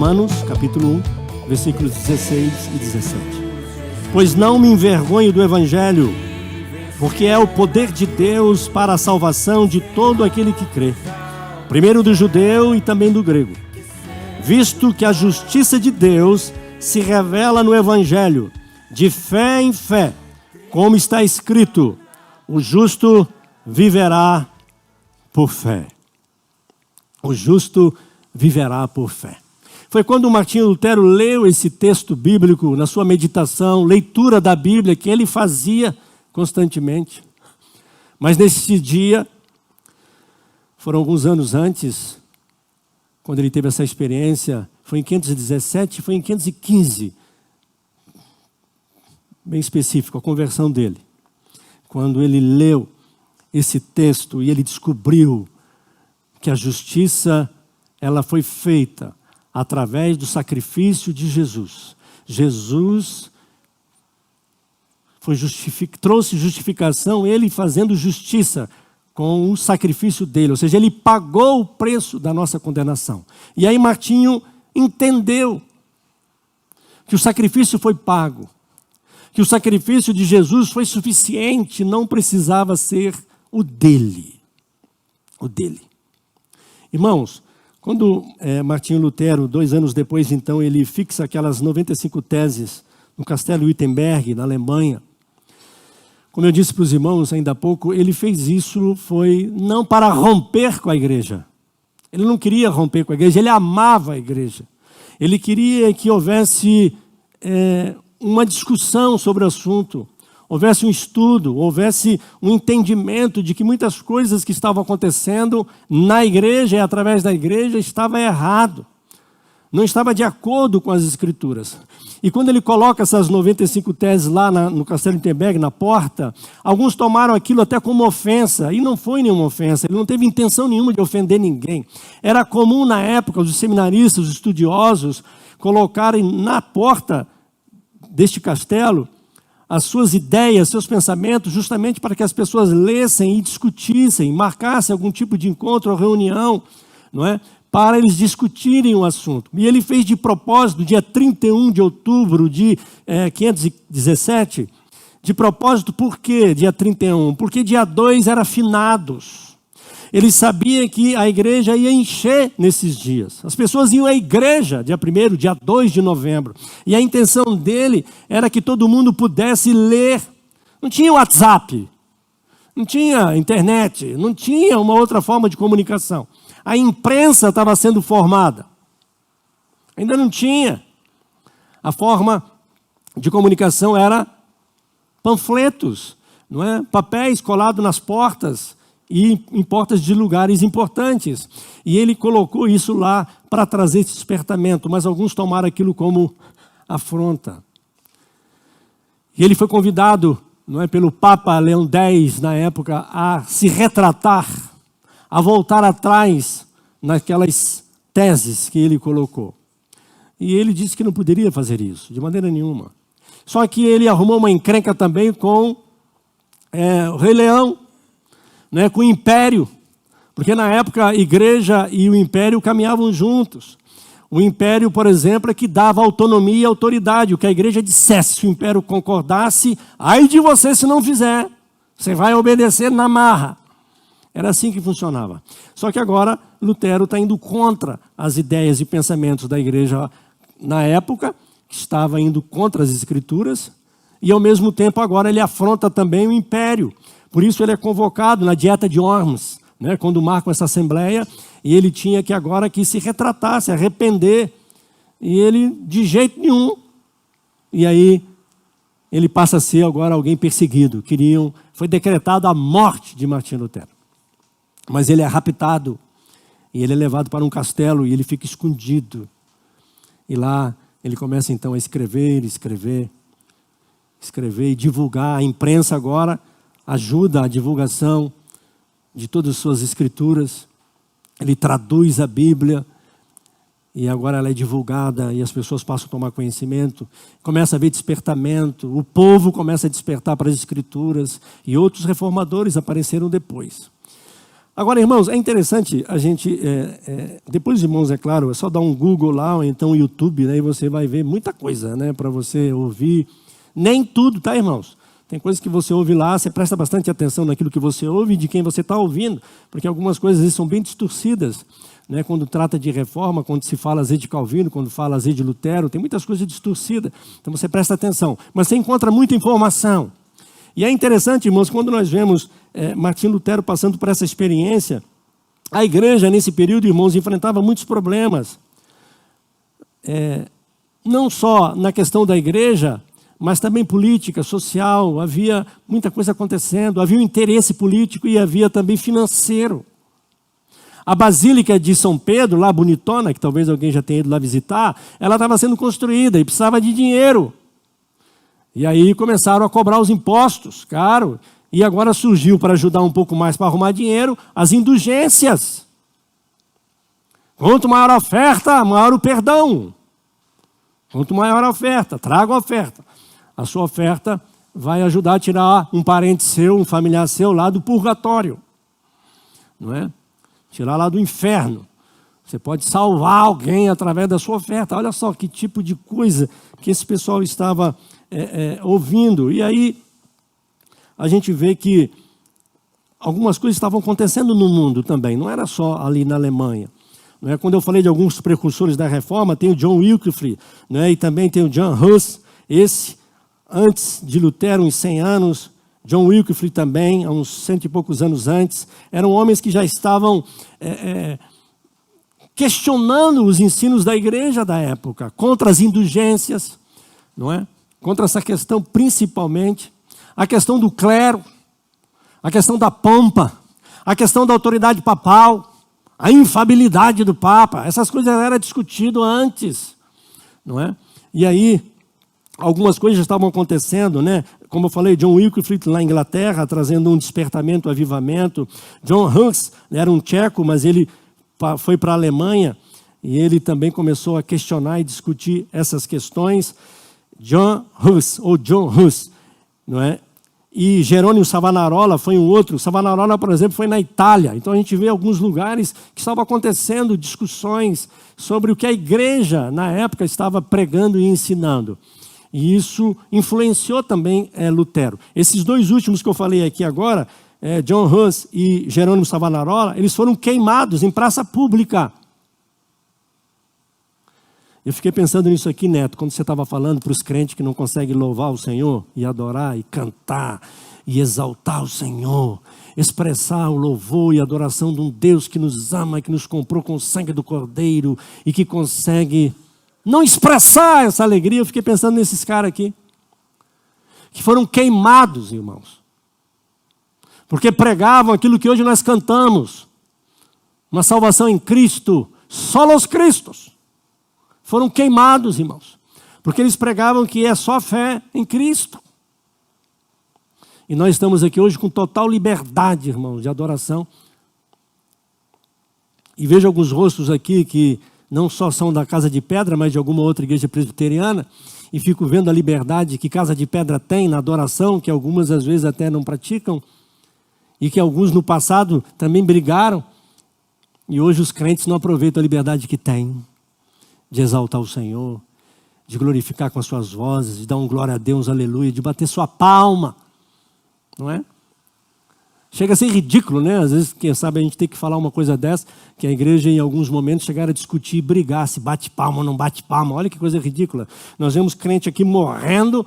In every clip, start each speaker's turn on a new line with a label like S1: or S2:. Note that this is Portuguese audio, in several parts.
S1: Romanos, capítulo 1, versículos 16 e 17. Pois não me envergonho do Evangelho, porque é o poder de Deus para a salvação de todo aquele que crê, primeiro do judeu e também do grego. Visto que a justiça de Deus se revela no Evangelho, de fé em fé, como está escrito, o justo viverá por fé. O justo viverá por fé. Foi quando Martinho Lutero leu esse texto bíblico na sua meditação, leitura da Bíblia, que ele fazia constantemente. Mas nesse dia, foram alguns anos antes, quando ele teve essa experiência, foi em 517, foi em 515, bem específico, a conversão dele. Quando ele leu esse texto e ele descobriu que a justiça, ela foi feita através do sacrifício de Jesus. Jesus trouxe justificação, ele fazendo justiça com o sacrifício dele, ou seja, ele pagou o preço da nossa condenação. E aí Martinho entendeu que o sacrifício foi pago, que o sacrifício de Jesus foi suficiente, não precisava ser o dele. O dele. Irmãos, quando Martinho Lutero, 2 anos depois, então, ele fixa aquelas 95 teses no Castelo Wittenberg, na Alemanha, como eu disse para os irmãos ainda há pouco, ele fez isso foi não para romper com a igreja. Ele não queria romper com a igreja, ele amava a igreja. Ele queria que houvesse uma discussão sobre o assunto, houvesse um estudo, houvesse um entendimento de que muitas coisas que estavam acontecendo na igreja e através da igreja estava errado. Não estava de acordo com as Escrituras. E quando ele coloca essas 95 teses lá no Castelo Wittenberg, na porta, alguns tomaram aquilo até como ofensa, e não foi nenhuma ofensa, ele não teve intenção nenhuma de ofender ninguém. Era comum na época, os seminaristas, os estudiosos, colocarem na porta deste castelo as suas ideias, seus pensamentos, justamente para que as pessoas lessem e discutissem, marcassem algum tipo de encontro ou reunião, não é? Para eles discutirem o assunto. E ele fez de propósito, dia 31 de outubro de 517, de propósito por quê dia 31? Porque dia 2 era finados. Ele sabia que a igreja ia encher nesses dias. As pessoas iam à igreja, dia 1º, dia 2 de novembro. E a intenção dele era que todo mundo pudesse ler. Não tinha WhatsApp, não tinha internet, não tinha uma outra forma de comunicação. A imprensa estava sendo formada. Ainda não tinha. A forma de comunicação era panfletos, não é? Papéis colados nas portas e em portas de lugares importantes. E ele colocou isso lá para trazer esse despertamento, mas alguns tomaram aquilo como afronta. E ele foi convidado, não é, pelo Papa Leão X, na época, a se retratar, a voltar atrás naquelas teses que ele colocou. E ele disse que não poderia fazer isso, de maneira nenhuma. Só que ele arrumou uma encrenca também com o Rei Leão, né, com o Império, porque na época a igreja e o Império caminhavam juntos. O Império, por exemplo, é que dava autonomia e autoridade, o que a igreja dissesse, se o Império concordasse, ai de você se não fizer, você vai obedecer na marra. Era assim que funcionava. Só que agora Lutero está indo contra as ideias e pensamentos da igreja na época, que estava indo contra as Escrituras, e ao mesmo tempo agora ele afronta também o Império. Por isso ele é convocado na Dieta de Worms, né, quando marcam essa assembleia, e ele tinha que agora que se retratar, se arrepender, e ele de jeito nenhum. E aí ele passa a ser agora alguém perseguido. Foi decretada a morte de Martinho Lutero. Mas ele é raptado, e ele é levado para um castelo, e ele fica escondido. E lá ele começa então a escrever e divulgar. A imprensa agora ajuda a divulgação de todas as suas escrituras. Ele traduz a Bíblia, e agora ela é divulgada, e as pessoas passam a tomar conhecimento. Começa a haver despertamento, o povo começa a despertar para as escrituras, e outros reformadores apareceram depois. Agora, irmãos, é interessante a gente, depois, irmãos, é claro, é só dar um Google lá, ou então um YouTube, né, e você vai ver muita coisa, né, para você ouvir. Nem tudo, tá, irmãos? Tem coisas que você ouve lá, você presta bastante atenção naquilo que você ouve e de quem você está ouvindo, porque algumas coisas são bem distorcidas, né, quando trata de reforma, quando se fala às vezes de Calvino, quando fala às vezes de Lutero, tem muitas coisas distorcidas, então você presta atenção. Mas você encontra muita informação. E é interessante, irmãos, quando nós vemos Martinho Lutero passando por essa experiência, a igreja nesse período, irmãos, enfrentava muitos problemas. Não só na questão da igreja, mas também política, social, havia muita coisa acontecendo, havia um interesse político e havia também financeiro. A Basílica de São Pedro, lá bonitona, que talvez alguém já tenha ido lá visitar, ela estava sendo construída e precisava de dinheiro. E aí começaram a cobrar os impostos, caro. E agora surgiu, para ajudar um pouco mais para arrumar dinheiro, as indulgências. Quanto maior a oferta, maior o perdão. Quanto maior a oferta, traga a oferta. A sua oferta vai ajudar a tirar um parente seu, um familiar seu lá do purgatório. Não é? Tirar lá do inferno. Você pode salvar alguém através da sua oferta. Olha só que tipo de coisa que esse pessoal estava ouvindo. E aí a gente vê que algumas coisas estavam acontecendo no mundo também. Não era só ali na Alemanha. Não é? Quando eu falei de alguns precursores da reforma, tem o John Wycliffe, não é? E também tem o John Hus. Esse, antes de Lutero, uns 100 anos. John Wycliffe também, há uns 100 e poucos anos antes. Eram homens que já estavam questionando os ensinos da igreja da época, contra as indulgências, não é? Contra essa questão principalmente, a questão do clero, a questão da pompa, a questão da autoridade papal, a infabilidade do Papa, essas coisas eram discutidas antes, não é? E aí, algumas coisas estavam acontecendo, né? Como eu falei, John Wycliffe lá na Inglaterra, trazendo um despertamento, um avivamento. John Hus era um tcheco, mas ele foi para a Alemanha e ele também começou a questionar e discutir essas questões. John Hus, não é? E Jerônimo Savonarola foi um outro. Savonarola, por exemplo, foi na Itália. Então a gente vê alguns lugares que estavam acontecendo discussões sobre o que a igreja na época estava pregando e ensinando. E isso influenciou também Lutero. Esses dois últimos que eu falei aqui agora, John Hus e Jerônimo Savonarola, eles foram queimados em praça pública. Eu fiquei pensando nisso aqui, Neto, quando você estava falando para os crentes que não conseguem louvar o Senhor e adorar e cantar e exaltar o Senhor, expressar o louvor e adoração de um Deus que nos ama, que nos comprou com o sangue do Cordeiro e que consegue não expressar essa alegria. Eu fiquei pensando nesses caras aqui, que foram queimados, irmãos, porque pregavam aquilo que hoje nós cantamos, uma salvação em Cristo, solos Cristos. Foram queimados, irmãos, porque eles pregavam que é só fé em Cristo. E nós estamos aqui hoje com total liberdade, irmãos, de adoração. E vejo alguns rostos aqui que não só são da Casa de Pedra, mas de alguma outra igreja presbiteriana, e fico vendo a liberdade que Casa de Pedra tem na adoração, que algumas às vezes até não praticam, e que alguns no passado também brigaram, e hoje os crentes não aproveitam a liberdade que têm de exaltar o Senhor, de glorificar com as suas vozes, de dar um glória a Deus, aleluia, de bater sua palma, não é? Chega a ser ridículo, né? Às vezes, quem sabe, a gente tem que falar uma coisa dessa, que a igreja em alguns momentos chegaram a discutir e brigar, se bate palma ou não bate palma. Olha que coisa ridícula. Nós vemos crente aqui morrendo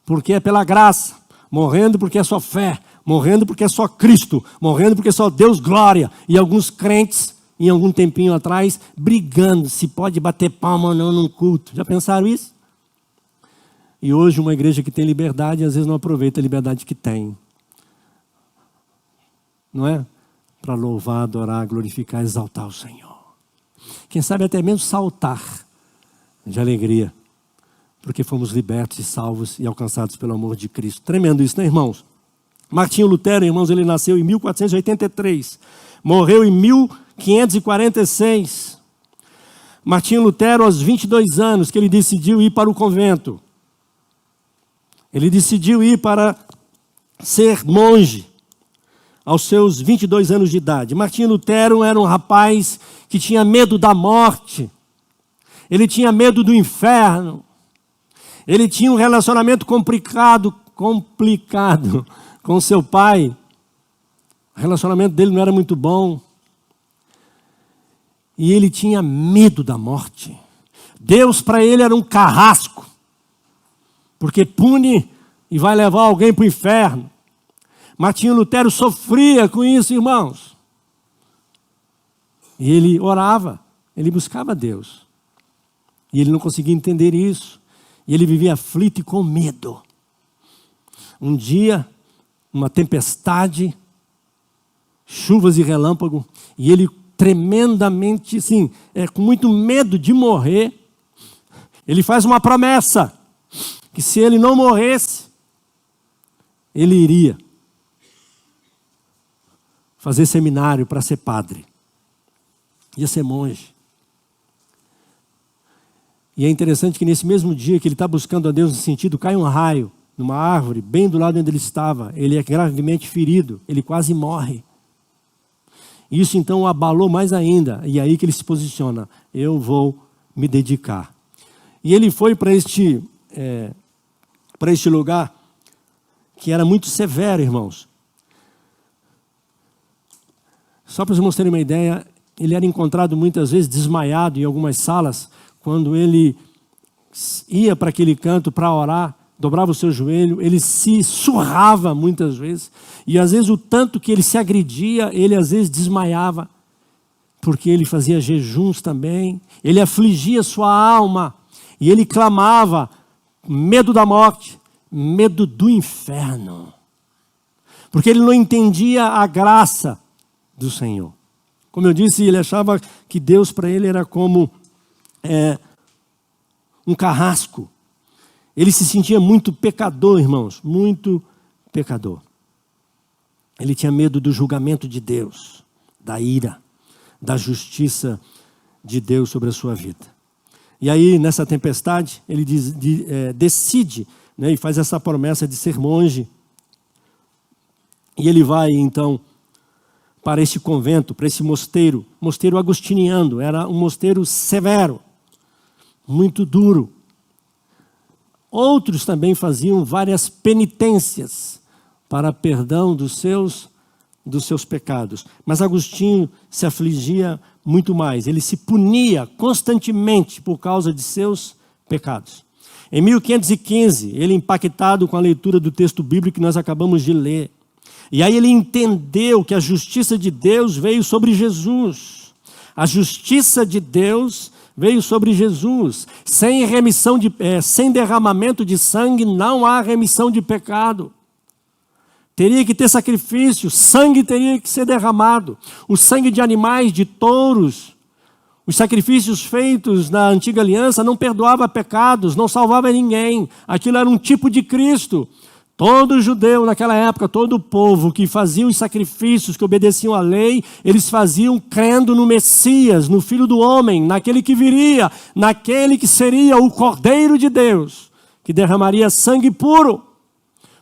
S1: porque é pela graça, morrendo porque é só fé, morrendo porque é só Cristo, morrendo porque é só Deus glória. E alguns crentes, em algum tempinho atrás, brigando se pode bater palma ou não num culto. Já pensaram isso? E hoje uma igreja que tem liberdade, às vezes não aproveita a liberdade que tem. Não é? Para louvar, adorar, glorificar, exaltar o Senhor. Quem sabe até mesmo saltar de alegria, porque fomos libertos e salvos e alcançados pelo amor de Cristo. Tremendo isso, né, irmãos? Martinho Lutero, irmãos, ele nasceu em 1483, morreu em 1546. Martinho Lutero, aos 22 anos, que ele decidiu ir para o convento. Ele decidiu ir para ser monge. aos seus 22 anos de idade. Martinho Lutero era um rapaz que tinha medo da morte. Ele tinha medo do inferno. Ele tinha um relacionamento complicado com seu pai. O relacionamento dele não era muito bom. E ele tinha medo da morte. Deus para ele era um carrasco, porque pune e vai levar alguém para o inferno. Martinho Lutero sofria com isso, irmãos. E ele orava, ele buscava Deus. E ele não conseguia entender isso. E ele vivia aflito e com medo. Um dia, uma tempestade, chuvas e relâmpago, e ele tremendamente, assim, com muito medo de morrer, ele faz uma promessa, que se ele não morresse, ele iria fazer seminário para ser padre, ia ser monge. E é interessante que nesse mesmo dia que ele está buscando a Deus nesse sentido, cai um raio numa árvore, bem do lado onde ele estava. Ele é gravemente ferido, ele quase morre. Isso então o abalou mais ainda, e é aí que ele se posiciona: eu vou me dedicar. E ele foi para este lugar que era muito severo, irmãos. Só para vocês terem uma ideia, ele era encontrado muitas vezes desmaiado em algumas salas, quando ele ia para aquele canto para orar, dobrava o seu joelho, ele se surrava muitas vezes, e às vezes o tanto que ele se agredia, ele às vezes desmaiava, porque ele fazia jejuns também, ele afligia sua alma, e ele clamava, medo da morte, medo do inferno, porque ele não entendia a graça do Senhor. Como eu disse, ele achava que Deus para ele era como um carrasco. Ele se sentia muito pecador, irmãos, muito pecador. Ele tinha medo do julgamento de Deus, da ira, da justiça de Deus sobre a sua vida. E aí, nessa tempestade, ele decide, né, e faz essa promessa de ser monge. E ele vai, então, para esse convento, para esse mosteiro agustiniano. Era um mosteiro severo, muito duro. Outros também faziam várias penitências para perdão dos seus pecados. Mas Agostinho se afligia muito mais. Ele se punia constantemente por causa de seus pecados. Em 1515, ele, impactado com a leitura do texto bíblico que nós acabamos de ler, e aí ele entendeu que a justiça de Deus veio sobre Jesus. A justiça de Deus veio sobre Jesus. Sem derramamento de sangue não há remissão de pecado. Teria que ter sacrifício, sangue teria que ser derramado. O sangue de animais, de touros, os sacrifícios feitos na antiga aliança não perdoava pecados, não salvava ninguém. Aquilo era um tipo de Cristo. Todo judeu naquela época, todo o povo que fazia os sacrifícios, que obedeciam à lei, eles faziam crendo no Messias, no Filho do Homem, naquele que viria, naquele que seria o Cordeiro de Deus, que derramaria sangue puro,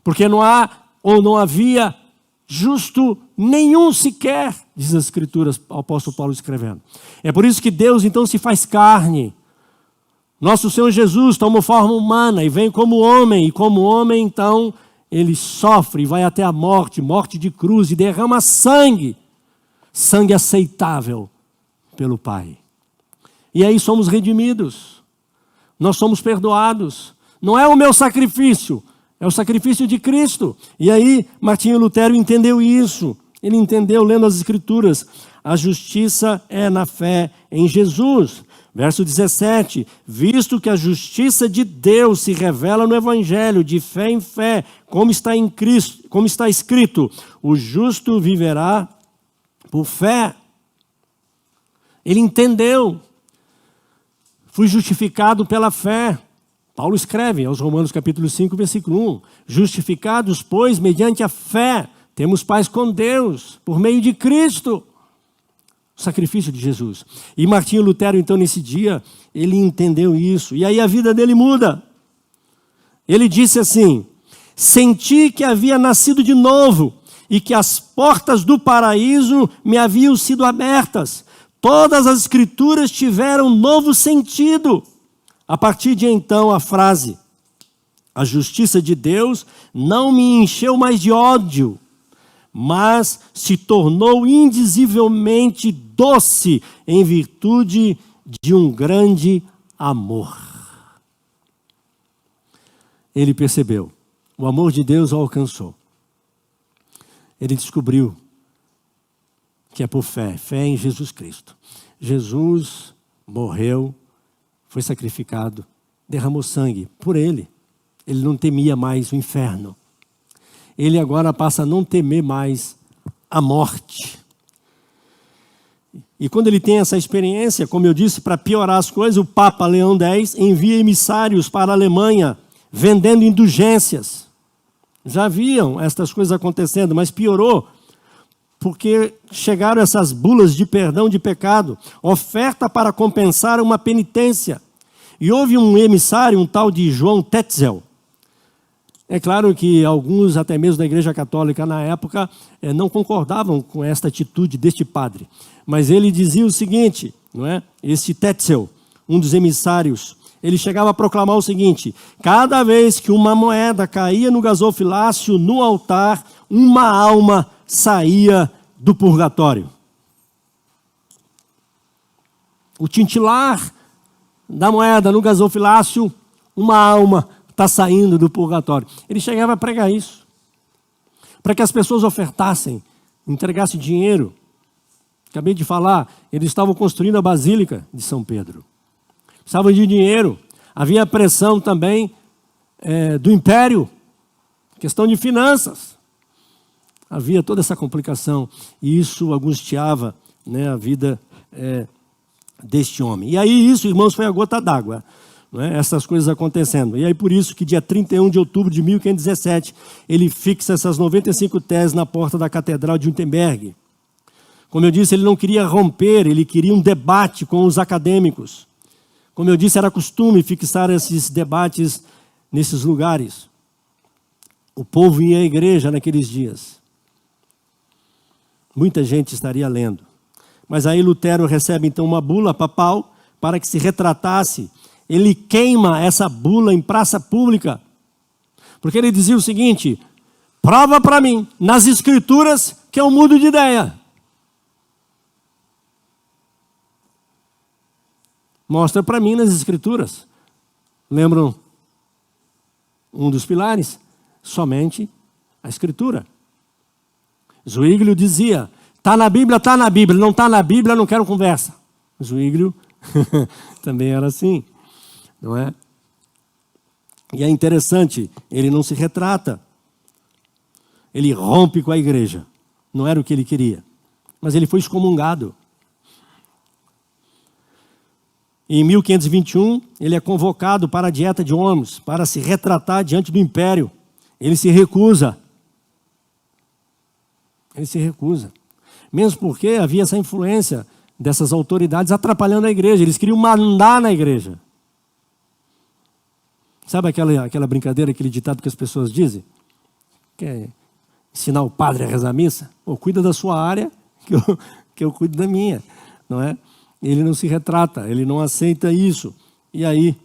S1: porque não havia justo nenhum sequer, diz as Escrituras, o apóstolo Paulo escrevendo. É por isso que Deus então se faz carne. Nosso Senhor Jesus toma forma humana e vem como homem, e como homem então ele sofre e vai até a morte, morte de cruz, e derrama sangue, sangue aceitável pelo Pai. E aí somos redimidos, nós somos perdoados. Não é o meu sacrifício, é o sacrifício de Cristo. E aí Martinho Lutero entendeu isso, ele entendeu lendo as Escrituras. A justiça é na fé em Jesus. Verso 17, visto que a justiça de Deus se revela no Evangelho, de fé em fé, como está em Cristo, como está escrito, o justo viverá por fé. Ele entendeu, fui justificado pela fé. Paulo escreve aos Romanos capítulo 5, versículo 1, justificados, pois, mediante a fé, temos paz com Deus, por meio de Cristo. Sacrifício de Jesus. E Martinho Lutero, então, nesse dia, ele entendeu isso. E aí a vida dele muda. Ele disse assim: senti que havia nascido de novo e que as portas do paraíso me haviam sido abertas. Todas as escrituras tiveram um novo sentido. A partir de então, a frase, a justiça de Deus não me encheu mais de ódio, mas se tornou indizivelmente doce em virtude de um grande amor. Ele percebeu, o amor de Deus o alcançou. Ele descobriu que é por fé, fé em Jesus Cristo. Jesus morreu, foi sacrificado, derramou sangue por ele. Ele não temia mais o inferno. Ele agora passa a não temer mais a morte. E quando ele tem essa experiência, como eu disse, para piorar as coisas, o Papa Leão X envia emissários para a Alemanha, vendendo indulgências. Já haviam estas coisas acontecendo, mas piorou, porque chegaram essas bulas de perdão de pecado, oferta para compensar uma penitência. E houve um emissário, um tal de João Tetzel. É claro que alguns, até mesmo da Igreja Católica na época, não concordavam com esta atitude deste padre. Mas ele dizia o seguinte, não é? Esse Tetzel, um dos emissários, ele chegava a proclamar o seguinte: cada vez que uma moeda caía no gasofilácio, no altar, uma alma saía do purgatório. O tintilar da moeda no gasofilácio, uma alma está saindo do purgatório. Ele chegava a pregar isso, para que as pessoas ofertassem, entregassem dinheiro. Acabei de falar, eles estavam construindo a Basílica de São Pedro. Precisavam de dinheiro. Havia pressão também do império, questão de finanças. Havia toda essa complicação e isso angustiava, né, a vida deste homem. E aí isso, irmãos, foi a gota d'água, né, essas coisas acontecendo. E aí por isso que dia 31 de outubro de 1517, ele fixa essas 95 teses na porta da Catedral de Wittenberg. Como eu disse, ele não queria romper, ele queria um debate com os acadêmicos. Como eu disse, era costume fixar esses debates nesses lugares. O povo ia à igreja naqueles dias. Muita gente estaria lendo. Mas aí Lutero recebe então uma bula papal para que se retratasse. Ele queima essa bula em praça pública. Porque ele dizia o seguinte: prova para mim, nas escrituras, que eu mudo de ideia. Mostra para mim nas escrituras. Lembram um dos pilares? Somente a escritura. Zwinglio dizia, está na Bíblia, não está na Bíblia, não quero conversa. Zwinglio também era assim, não é? E é interessante, ele não se retrata. Ele rompe com a igreja. Não era o que ele queria. Mas ele foi excomungado. Em 1521, ele é convocado para a Dieta de Worms, para se retratar diante do império. Ele se recusa. Ele se recusa. Mesmo porque havia essa influência dessas autoridades atrapalhando a igreja. Eles queriam mandar na igreja. Sabe aquela brincadeira, aquele ditado que as pessoas dizem? Quer ensinar o padre a rezar a missa? Pô, cuida da sua área, que eu cuido da minha, não é? Ele não se retrata, ele não aceita isso. E aí,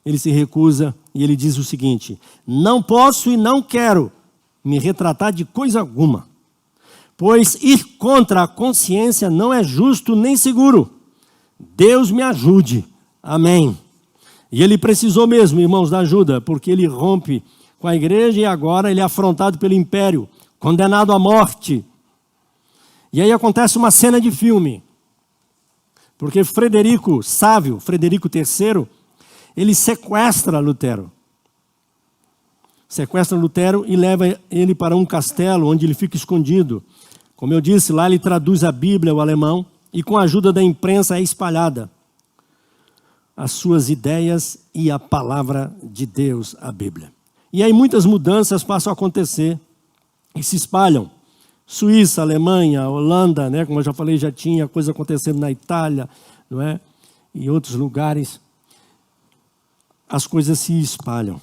S1: ele se recusa e ele diz o seguinte: não posso e não quero me retratar de coisa alguma, pois ir contra a consciência não é justo nem seguro. Deus me ajude. Amém. E ele precisou mesmo, irmãos, da ajuda, porque ele rompe com a igreja e agora ele é afrontado pelo império, condenado à morte. E aí acontece uma cena de filme. Porque Frederico Sávio, Frederico III, ele sequestra Lutero. Sequestra Lutero e leva ele para um castelo onde ele fica escondido. Como eu disse, lá ele traduz a Bíblia ao alemão e com a ajuda da imprensa é espalhada as suas ideias e a palavra de Deus, a Bíblia. E aí muitas mudanças passam a acontecer e se espalham. Suíça, Alemanha, Holanda, né? Como eu já falei, já tinha coisa acontecendo na Itália, não é? E outros lugares. As coisas se espalham.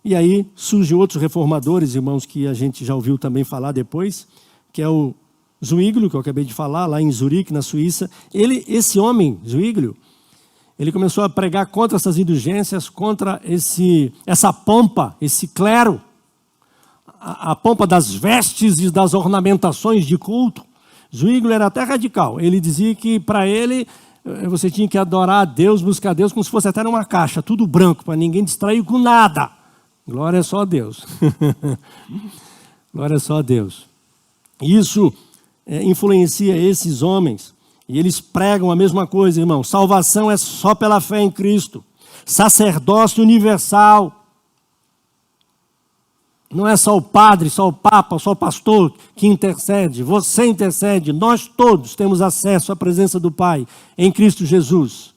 S1: E aí surgem outros reformadores, irmãos, que a gente já ouviu também falar depois, que é o Zwinglio, que eu acabei de falar, lá em Zurique, na Suíça. Esse homem, Zwinglio, ele começou a pregar contra essas indulgências, contra essa pompa, esse clero, a pompa das vestes e das ornamentações de culto. Zwinglio era até radical. Ele dizia que para ele você tinha que adorar a Deus, buscar a Deus como se fosse até numa caixa, tudo branco, para ninguém distrair com nada. Glória só a Deus. Glória só a Deus. Isso influencia esses homens. E eles pregam a mesma coisa, irmão. Salvação é só pela fé em Cristo. Sacerdócio universal. Não é só o padre, só o papa, só o pastor que intercede. Você intercede. Nós todos temos acesso à presença do Pai em Cristo Jesus.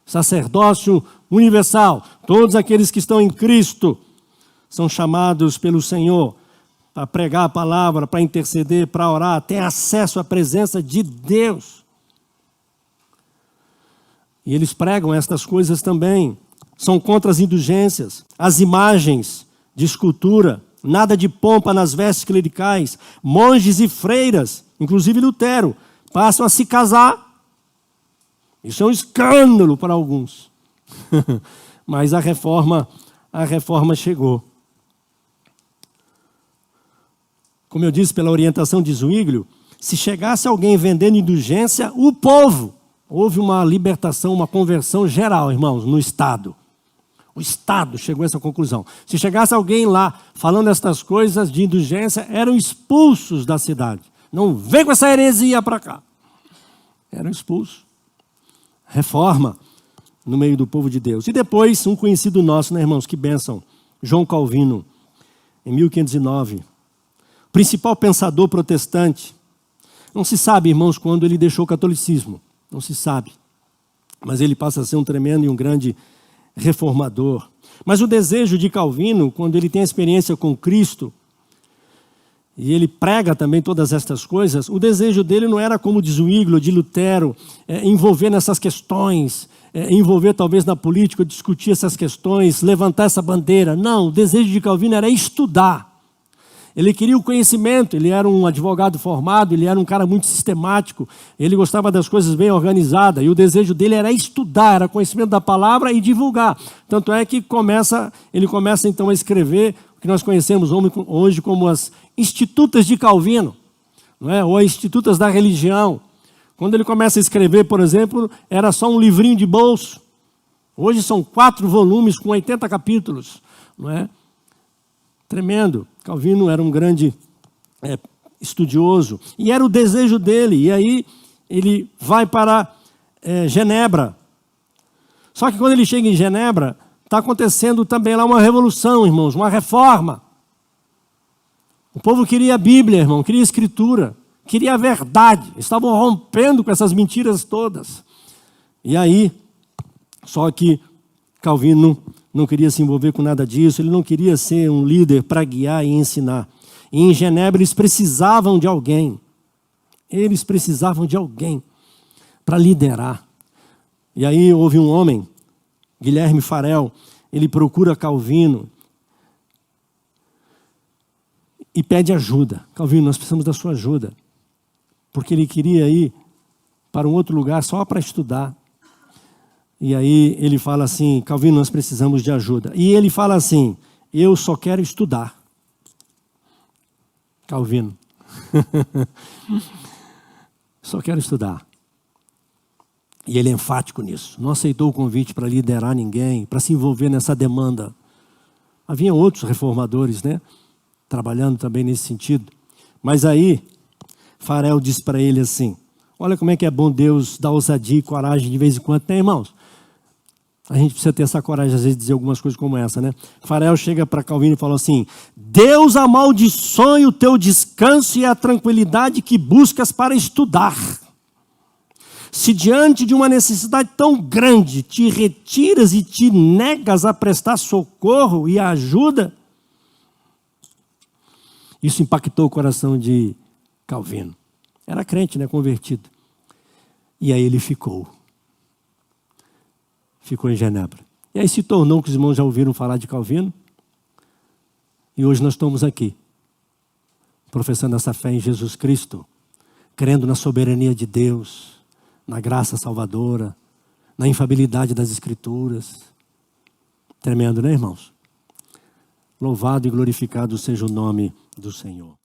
S1: Sacerdócio universal. Todos aqueles que estão em Cristo são chamados pelo Senhor para pregar a palavra, para interceder, para orar, têm acesso à presença de Deus. E eles pregam estas coisas também. São contra as indulgências, as imagens de escultura, nada de pompa nas vestes clericais. Monges e freiras, inclusive Lutero, passam a se casar. Isso é um escândalo para alguns. Mas a reforma chegou. Como eu disse, pela orientação de Zwinglio, se chegasse alguém vendendo indulgência, o povo, houve uma libertação, uma conversão geral, irmãos, no Estado. O Estado chegou a essa conclusão. Se chegasse alguém lá falando estas coisas de indulgência, eram expulsos da cidade. Não vem com essa heresia para cá. Eram expulsos. Reforma no meio do povo de Deus. E depois, um conhecido nosso, né, irmãos? Que bênção. João Calvino, em 1509. Principal pensador protestante. Não se sabe, irmãos, quando ele deixou o catolicismo. Não se sabe. Mas ele passa a ser um tremendo e um grande reformador. Mas o desejo de Calvino, quando ele tem a experiência com Cristo, e ele prega também todas estas coisas, o desejo dele não era como de Zwinglio, de Lutero, envolver nessas questões, envolver talvez na política, discutir essas questões, levantar essa bandeira. Não, o desejo de Calvino era estudar. Ele queria o conhecimento, ele era um advogado formado, ele era um cara muito sistemático, ele gostava das coisas bem organizadas, e o desejo dele era estudar, era conhecimento da palavra e divulgar. Tanto é que ele começa então a escrever o que nós conhecemos hoje como as Institutas de Calvino, não é? Ou as Institutas da Religião. Quando ele começa a escrever, por exemplo, era só um livrinho de bolso. Hoje são 4 volumes com 80 capítulos, não é? Tremendo. Calvino era um grande estudioso. E era o desejo dele. E aí ele vai para Genebra. Só que quando ele chega em Genebra, está acontecendo também lá uma revolução, irmãos, uma reforma. O povo queria a Bíblia, irmão, queria a Escritura, queria a verdade. Estavam rompendo com essas mentiras todas. E aí, só que Calvino não queria se envolver com nada disso, ele não queria ser um líder para guiar e ensinar. E em Genebra eles precisavam de alguém. Eles precisavam de alguém para liderar. E aí houve um homem, Guilherme Farel, ele procura Calvino e pede ajuda. Calvino, nós precisamos da sua ajuda. Porque ele queria ir para um outro lugar só para estudar. E aí ele fala assim, Calvino, nós precisamos de ajuda. E ele fala assim, eu só quero estudar. Calvino. Só quero estudar. E ele é enfático nisso. Não aceitou o convite para liderar ninguém, para se envolver nessa demanda. Havia outros reformadores, né? Trabalhando também nesse sentido. Mas aí, Farel diz para ele assim, olha como é que é bom Deus dar ousadia e coragem de vez em quando, né, irmãos? A gente precisa ter essa coragem, às vezes, de dizer algumas coisas como essa, né? Farel chega para Calvino e fala assim, Deus amaldiçoe o teu descanso e a tranquilidade que buscas para estudar. Se diante de uma necessidade tão grande te retiras e te negas a prestar socorro e ajuda, isso impactou o coração de Calvino. Era crente, né? Convertido. E aí ele ficou em Genebra. E aí se tornou, que os irmãos já ouviram falar de Calvino, E hoje nós estamos aqui, professando essa fé em Jesus Cristo, crendo na soberania de Deus, na graça salvadora, na infalibilidade das Escrituras. Tremendo, né, irmãos? Louvado e glorificado seja o nome do Senhor.